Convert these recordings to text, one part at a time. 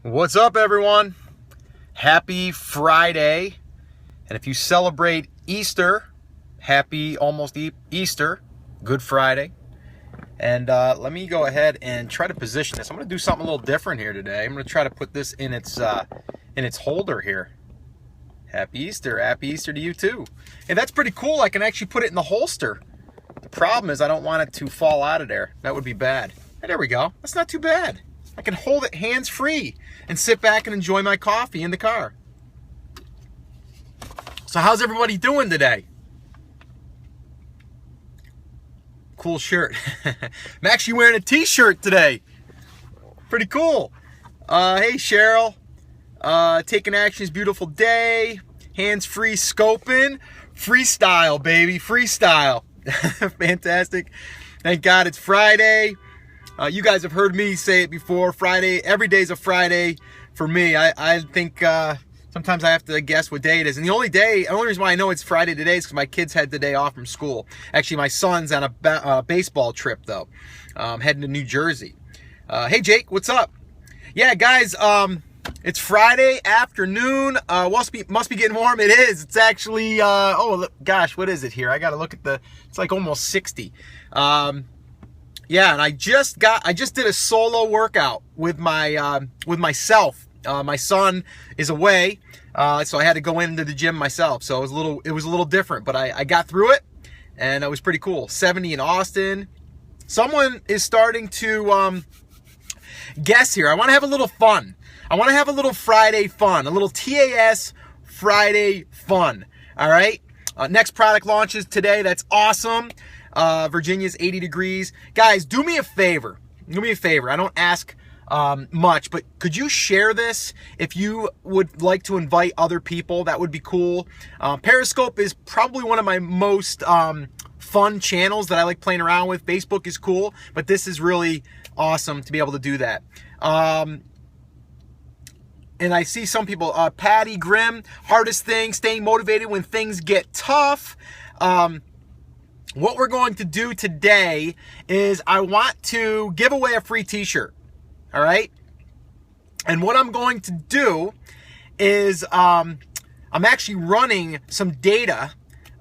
What's up, everyone? Happy Friday. And if you celebrate Easter, happy almost Easter, Good Friday. And let me go ahead and try to position this. I'm going to do something a little different here today. I'm going to try to put this in its holder here. Happy Easter to you too. And that's pretty cool. I can actually put it in the holster. The problem is I don't want it to fall out of there. That would be bad. And there we go. That's not too bad. I can hold it hands-free and sit back and enjoy my coffee in the car. So how's everybody doing today? Cool shirt. I'm actually wearing a t-shirt today. Pretty cool. Hey, Cheryl. Taking Action's beautiful day. Hands-free scoping. Freestyle, baby. Freestyle. Fantastic. Thank God it's Friday. You guys have heard me say it before. Friday, every day's a Friday for me. I think sometimes I have to guess what day it is. And the only reason why I know it's Friday today is because my kids had the day off from school. Actually, my son's on a baseball trip, though, heading to New Jersey. Hey, Jake, what's up? Yeah, guys, it's Friday afternoon. Must be getting warm. It is. It's actually, oh, gosh, what is it here? I got to look at it's like almost 60. Yeah, and I just did a solo workout with myself. My son is away, so I had to go into the gym myself. So it was a little different, but I got through it, and it was pretty cool. 70 in Austin. Someone is starting to guess here. I want to have a little fun. I want to have a little Friday fun, a little TAS Friday fun. All right. Next product launches today. That's awesome. Virginia's 80 degrees. Guys, do me a favor. I don't ask much, but could you share this if you would like to invite other people? That would be cool. Periscope is probably one of my most fun channels that I like playing around with. Facebook is cool, but this is really awesome to be able to do that. And I see some people, Patty Grimm, hardest thing, staying motivated when things get tough. What we're going to do today is I want to give away a free t-shirt, all right? And what I'm going to do is I'm actually running some data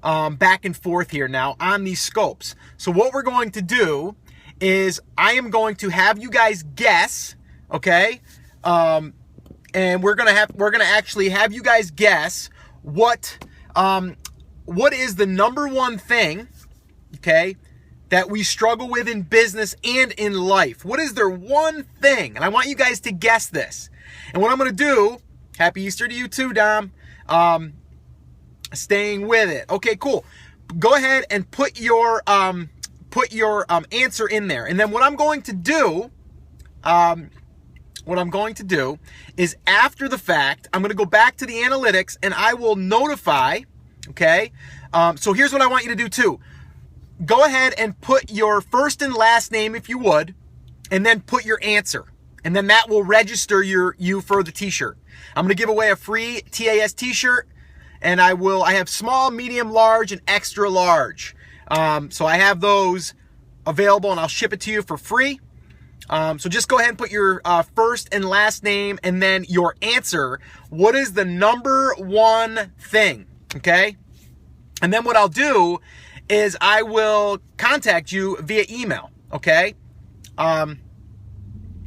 back and forth here now on these scopes. So what we're going to do is I am going to have you guys guess, okay? And we're gonna actually have you guys guess what is the number one thing, okay, that we struggle with in business and in life. What is their one thing? And I want you guys to guess this. And what I'm going to do, happy Easter to you too, Dom, staying with it. Okay, cool. Go ahead and put your answer in there. And then what I'm going to do is after the fact, I'm going to go back to the analytics and I will notify, okay? So here's what I want you to do too. Go ahead and put your first and last name if you would, and then put your answer. And then that will register you for the t-shirt. I'm going to give away a free TAS t-shirt, and I have small, medium, large, and extra large. So I have those available, and I'll ship it to you for free. So just go ahead and put your first and last name and then your answer. What is the number one thing? Okay? And then what I'll do is I will contact you via email, okay? And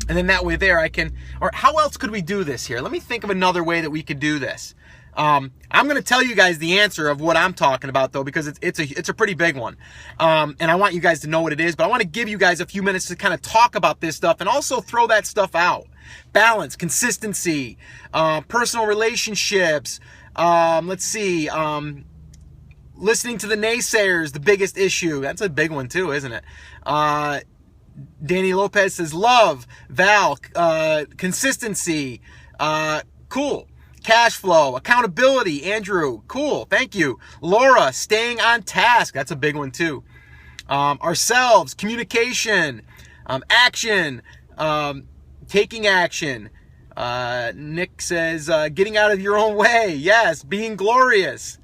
then that way there I can, or how else could we do this here? Let me think of another way that we could do this. I'm going to tell you guys the answer of what I'm talking about, though, because it's a pretty big one. And I want you guys to know what it is, but I want to give you guys a few minutes to kind of talk about this stuff and also throw that stuff out. Balance, consistency, personal relationships, let's see, listening to the naysayers, the biggest issue. That's a big one too, isn't it? Danny Lopez says love. Val, consistency. Cool. Cash flow. Accountability. Andrew, cool. Thank you. Laura, staying on task. That's a big one too. Ourselves, communication, action, taking action. Nick says getting out of your own way. Yes. Being glorious.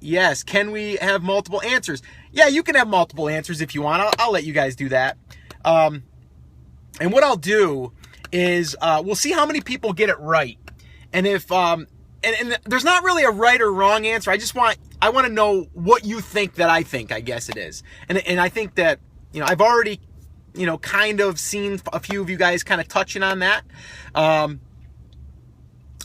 Yes. Can we have multiple answers? Yeah, you can have multiple answers if you want. I'll let you guys do that. And what I'll do is we'll see how many people get it right. And if and there's not really a right or wrong answer. I want to know what you think that I think, I guess it is. And I think that, I've already, kind of seen a few of you guys kind of touching on that.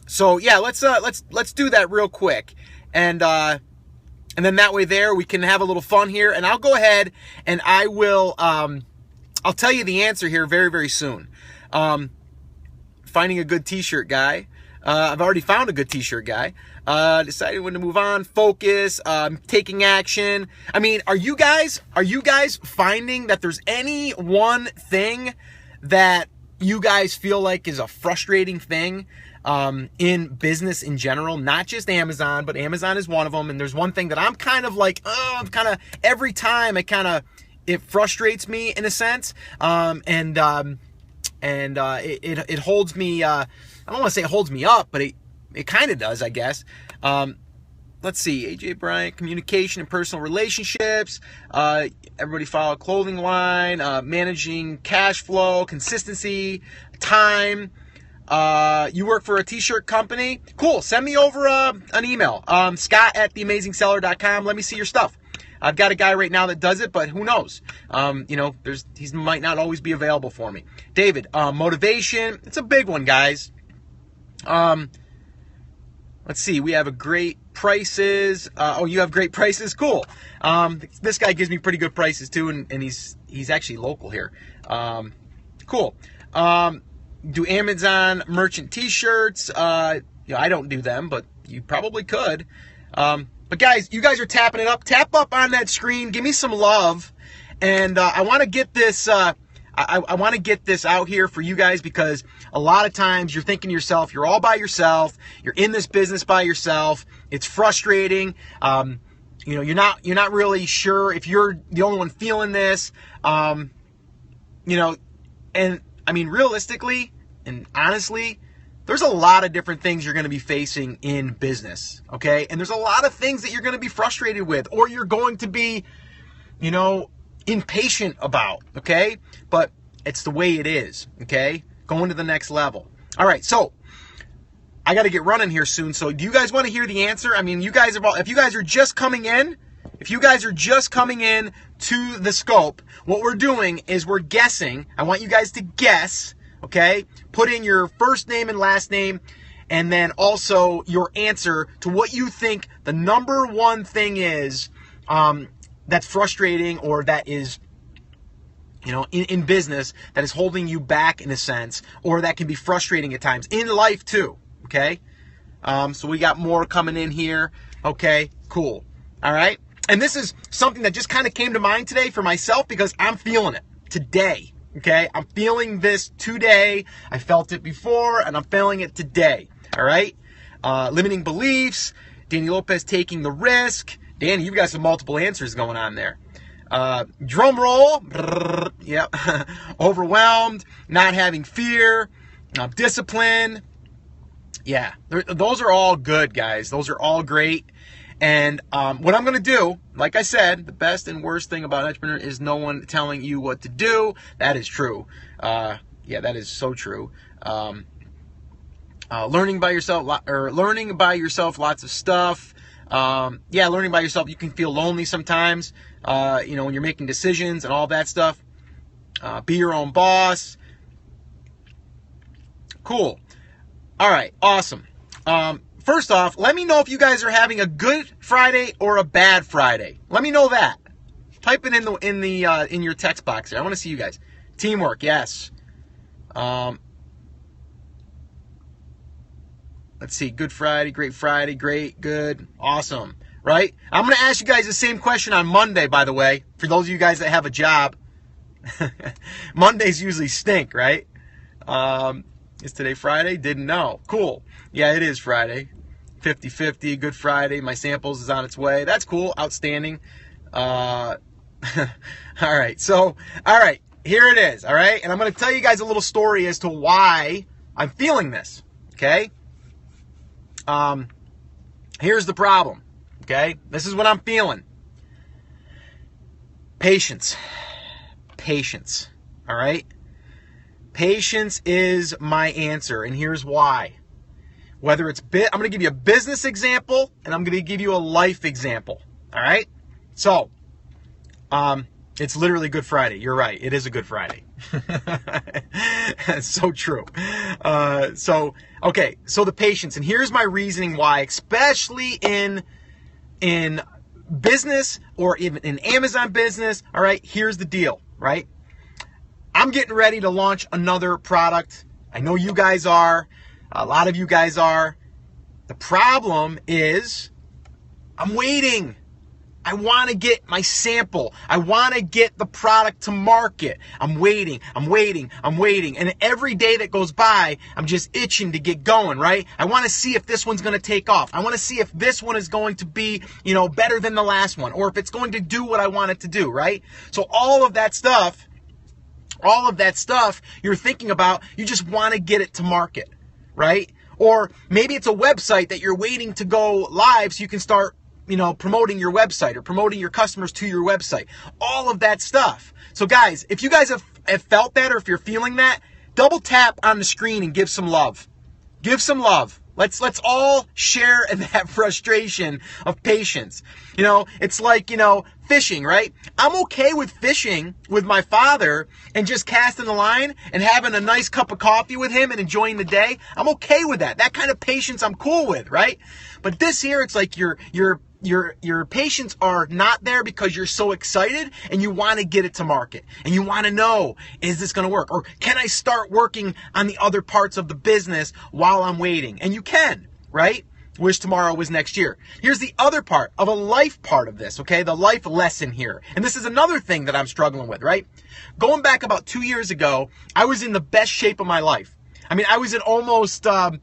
So yeah, let's do that real quick. And then that way there we can have a little fun here, and I'll go ahead and I will I'll tell you the answer here very, very soon. Finding a good t-shirt guy. I've already found a good t-shirt guy. Deciding when to move on, focus, taking action. I mean, are you guys finding that there's any one thing that you guys feel like is a frustrating thing in business in general? Not just Amazon, but Amazon is one of them. And there's one thing that I'm kind of like, every time it frustrates me in a sense. It holds me, I don't want to say it holds me up, but it kind of does, I guess. Let's see, AJ Bryant, communication and personal relationships, everybody follow a clothing line, managing cash flow, consistency, time. You work for a t-shirt company? Cool, send me over an email, scott@theamazingseller.com. Let me see your stuff. I've got a guy right now that does it, but who knows? He might not always be available for me. David, motivation. It's a big one, guys. Let's see. We have a great prices. You have great prices. Cool. This guy gives me pretty good prices too, and he's actually local here. Cool. Do Amazon merchant T-shirts? I don't do them, but you probably could. But guys, you guys are tapping it up. Tap up on that screen. Give me some love. And I want to get this. I want to get this out here for you guys, because a lot of times you're thinking to yourself, you're all by yourself. You're in this business by yourself. It's frustrating. You're not really sure if you're the only one feeling this. And I mean, realistically and honestly, there's a lot of different things you're going to be facing in business, okay? And there's a lot of things that you're going to be frustrated with, or you're going to be, impatient about, okay? But it's the way it is, okay? Going to the next level. All right, so I got to get running here soon. So do you guys want to hear the answer? I mean, if you guys are just coming in to the scope, what we're doing is we're guessing. I want you guys to guess, okay? Put in your first name and last name, and then also your answer to what you think the number one thing is that's frustrating, or that is, in business, that is holding you back in a sense, or that can be frustrating at times in life too, okay? So we got more coming in here. Okay, cool. All right. And this is something that just kind of came to mind today for myself, because I'm feeling it today. Okay, I'm feeling this today. I felt it before, and I'm feeling it today. All right. Limiting beliefs. Danny Lopez, taking the risk. Danny, you've got some multiple answers going on there. Drum roll. Yep. Overwhelmed. Not having fear. Discipline. Yeah, those are all good, guys. Those are all great. And what I'm going to do, like I said, the best and worst thing about an entrepreneur is no one telling you what to do. That is true. Yeah, that is so true. Learning by yourself, lots of stuff. Yeah, learning by yourself. You can feel lonely sometimes, when you're making decisions and all that stuff. Be your own boss. Cool. All right, awesome. First off, let me know if you guys are having a good Friday or a bad Friday. Let me know that. Type it in your text box there. I want to see you guys. Teamwork, yes. Let's see. Good Friday, great, good, awesome. Right? I'm going to ask you guys the same question on Monday, by the way, for those of you guys that have a job. Mondays usually stink, right? Is today Friday? Didn't know. Cool. Yeah, it is Friday. 50-50, Good Friday. My samples is on its way. That's cool. Outstanding. All right. So, all right. Here it is. All right. And I'm going to tell you guys a little story as to why I'm feeling this. Okay. Here's the problem. Okay. This is what I'm feeling. Patience. All right. Patience is my answer, and here's why. Whether it's I'm going to give you a business example, and I'm going to give you a life example. All right? So, it's literally Good Friday. You're right. It is a Good Friday. It's so true. So the patience, and here's my reasoning why, especially in business or even in Amazon business. All right, here's the deal, right? I'm getting ready to launch another product. I know you guys are. A lot of you guys are. The problem is I'm waiting. I want to get my sample. I want to get the product to market. I'm waiting. And every day that goes by, I'm just itching to get going, right? I want to see if this one's going to take off. I want to see if this one is going to be, better than the last one, or if it's going to do what I want it to do, right? So all of that stuff you're thinking about, you just want to get it to market, right? Or maybe it's a website that you're waiting to go live so you can start promoting your website or promoting your customers to your website. All of that stuff. So guys, if you guys have felt that, or if you're feeling that, double tap on the screen and give some love. Give some love. Let's all share in that frustration of patience. It's like, fishing, right? I'm okay with fishing with my father and just casting the line and having a nice cup of coffee with him and enjoying the day. I'm okay with that. That kind of patience I'm cool with, right? But this here, it's like your patience are not there because you're so excited and you want to get it to market and you want to know, is this going to work? Or can I start working on the other parts of the business while I'm waiting? And you can, right? Wish tomorrow was next year. Here's the other part of a life part of this, okay? The life lesson here. And this is another thing that I'm struggling with, right? Going back about 2 years ago, I was in the best shape of my life. I mean, I was in almost, and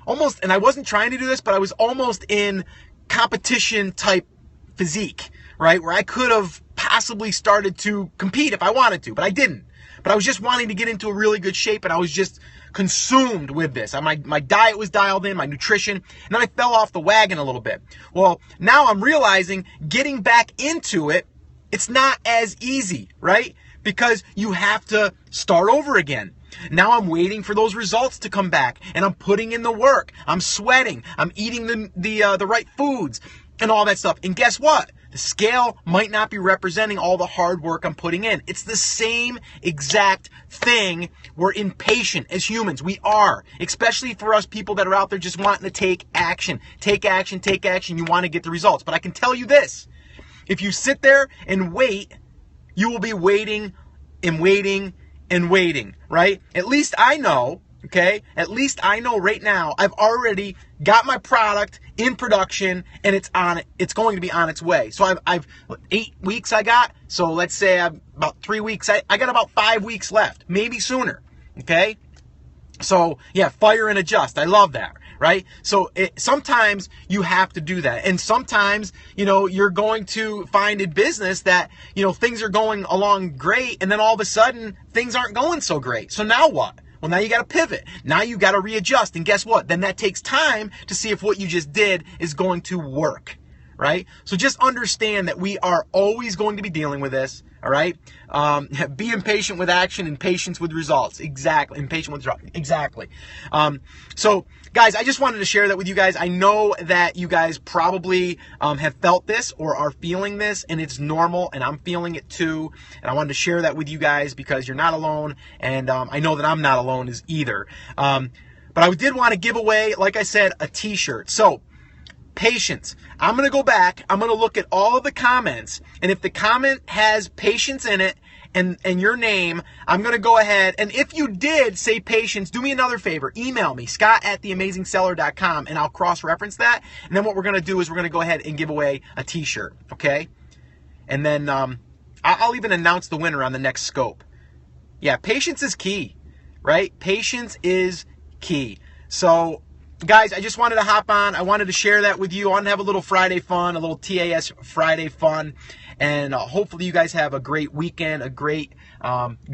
I wasn't trying to do this, but I was almost in competition type physique, right? Where I could have possibly started to compete if I wanted to, but I didn't. But I was just wanting to get into a really good shape, and I was just consumed with this. My diet was dialed in, my nutrition, and then I fell off the wagon a little bit. Well, now I'm realizing getting back into it, it's not as easy, right? Because you have to start over again. Now I'm waiting for those results to come back, and I'm putting in the work. I'm sweating. I'm eating the right foods and all that stuff. And guess what? The scale might not be representing all the hard work I'm putting in. It's the same exact thing. We're impatient as humans. We are, especially for us people that are out there just wanting to take action. Take action, take action. You want to get the results. But I can tell you this. If you sit there and wait, you will be waiting and waiting and waiting, right? At least I know, okay? At least I know right now I've already got my product in production and it's going to be on its way. So I've 8 weeks I got. So let's say I've about 3 weeks. I got about 5 weeks left, maybe sooner, okay? So yeah, fire and adjust. I love that, right? So sometimes you have to do that. And sometimes, you're going to find in business that, things are going along great and then all of a sudden things aren't going so great. So now what? Well, now you got to pivot. Now you got to readjust. And guess what? Then that takes time to see if what you just did is going to work, right? So just understand that we are always going to be dealing with this, all right? Be impatient with action and patience with results. Exactly. Impatient with results. Exactly. So, guys, I just wanted to share that with you guys. I know that you guys probably have felt this or are feeling this, and it's normal, and I'm feeling it too. And I wanted to share that with you guys because you're not alone, and I know that I'm not alone either. But I did want to give away, like I said, a t-shirt. So, patience. I'm going to go back. I'm going to look at all of the comments. And if the comment has patience in it and your name, I'm going to go ahead. And if you did say patience, do me another favor. Email me, scott@theamazingseller.com, and I'll cross-reference that. And then what we're going to do is we're going to go ahead and give away a t-shirt. Okay? And then I'll even announce the winner on the next scope. Yeah, patience is key, right? Patience is key. So, guys, I just wanted to hop on. I wanted to share that with you. I wanted to have a little Friday fun, a little TAS Friday fun. And hopefully you guys have a great weekend, a great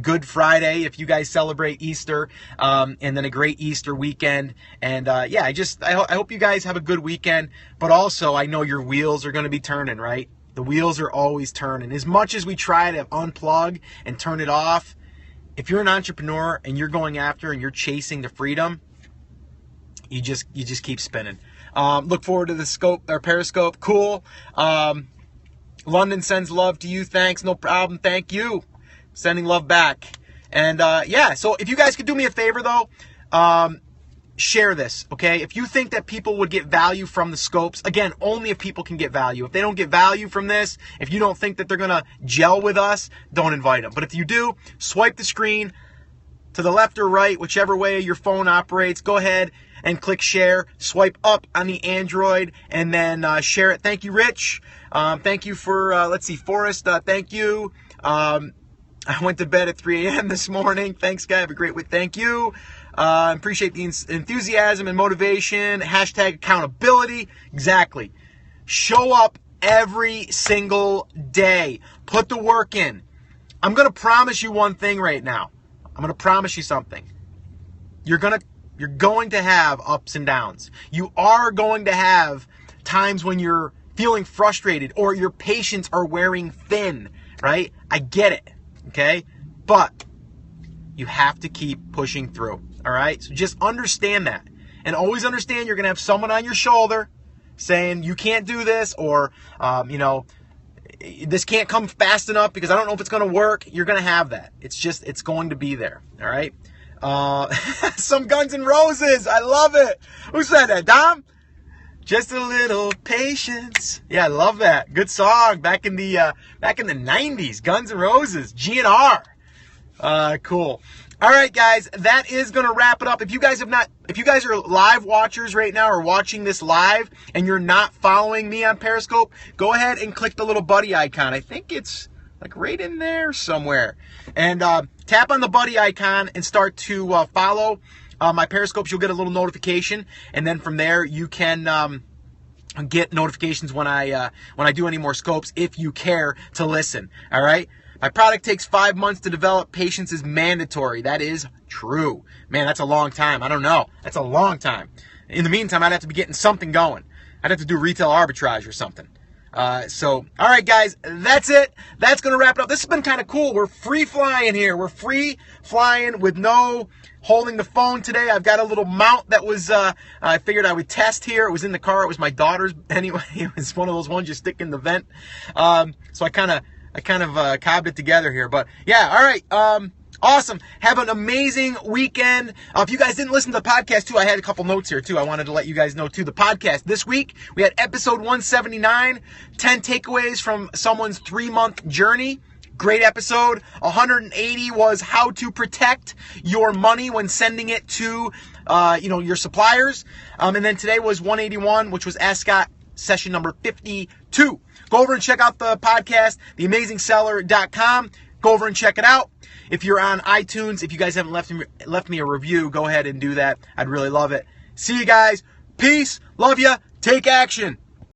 Good Friday if you guys celebrate Easter, and then a great Easter weekend. And yeah, I hope you guys have a good weekend. But also, I know your wheels are going to be turning, right? The wheels are always turning. As much as we try to unplug and turn it off, if you're an entrepreneur and you're going after and you're chasing the freedom, you just keep spinning. Look forward to the scope or Periscope. Cool. London sends love to you. Thanks. No problem. Thank you. Sending love back. And yeah, so if you guys could do me a favor though, share this, okay? If you think that people would get value from the scopes, again, only if people can get value. If they don't get value from this, if you don't think that they're going to gel with us, don't invite them. But if you do, swipe the screen to the left or right, whichever way your phone operates, go ahead and click share. Swipe up on the Android and then share it. Thank you, Rich. Thank you for, let's see, Forrest, thank you. I went to bed at 3 a.m. this morning. Thanks, guy. Have a great week. Thank you. Appreciate the enthusiasm and motivation. Hashtag accountability. Exactly. Show up every single day. Put the work in. I'm going to promise you one thing right now. I'm going to promise you something. You're going to have ups and downs. You are going to have times when you're feeling frustrated or your patience are wearing thin, right? I get it, okay? But you have to keep pushing through, all right? So just understand that. And always understand you're going to have someone on your shoulder saying you can't do this or, this can't come fast enough because I don't know if it's going to work. You're going to have that. It's going to be there, all right? Some Guns N' Roses. I love it. Who said that, Dom? Just a little patience. Yeah, I love that. Good song. Back in the 90s. Guns N' Roses. GNR. Cool. All right, guys, that is going to wrap it up. If you guys are live watchers right now or watching this live and you're not following me on Periscope, go ahead and click the little buddy icon. I think it's like right in there somewhere. And tap on the buddy icon and start to follow my Periscopes. You'll get a little notification, and then from there you can get notifications when I do any more scopes if you care to listen. All right. My product takes 5 months to develop. Patience is mandatory. That is true. Man, that's a long time. I don't know. That's a long time. In the meantime, I'd have to be getting something going. I'd have to do retail arbitrage or something. All right, guys, that's it. That's going to wrap it up. This has been kind of cool. We're free flying here. We're free flying with no holding the phone today. I've got a little mount that was, I figured I would test here. It was in the car. It was my daughter's. Anyway, it was one of those ones you stick in the vent. So I kind of cobbed it together here, but yeah, all right. Awesome. Have an amazing weekend. If you guys didn't listen to the podcast too, I had a couple notes here too. I wanted to let you guys know too. The podcast this week, we had episode 179, 10 takeaways from someone's 3-month journey. Great episode. 180 was how to protect your money when sending it to, your suppliers. And then today was 181, which was Ask Scott session number 52. Go over and check out the podcast, theamazingseller.com. Go over and check it out. If you're on iTunes, if you guys haven't left me a review, go ahead and do that. I'd really love it. See you guys. Peace. Love ya. Take action.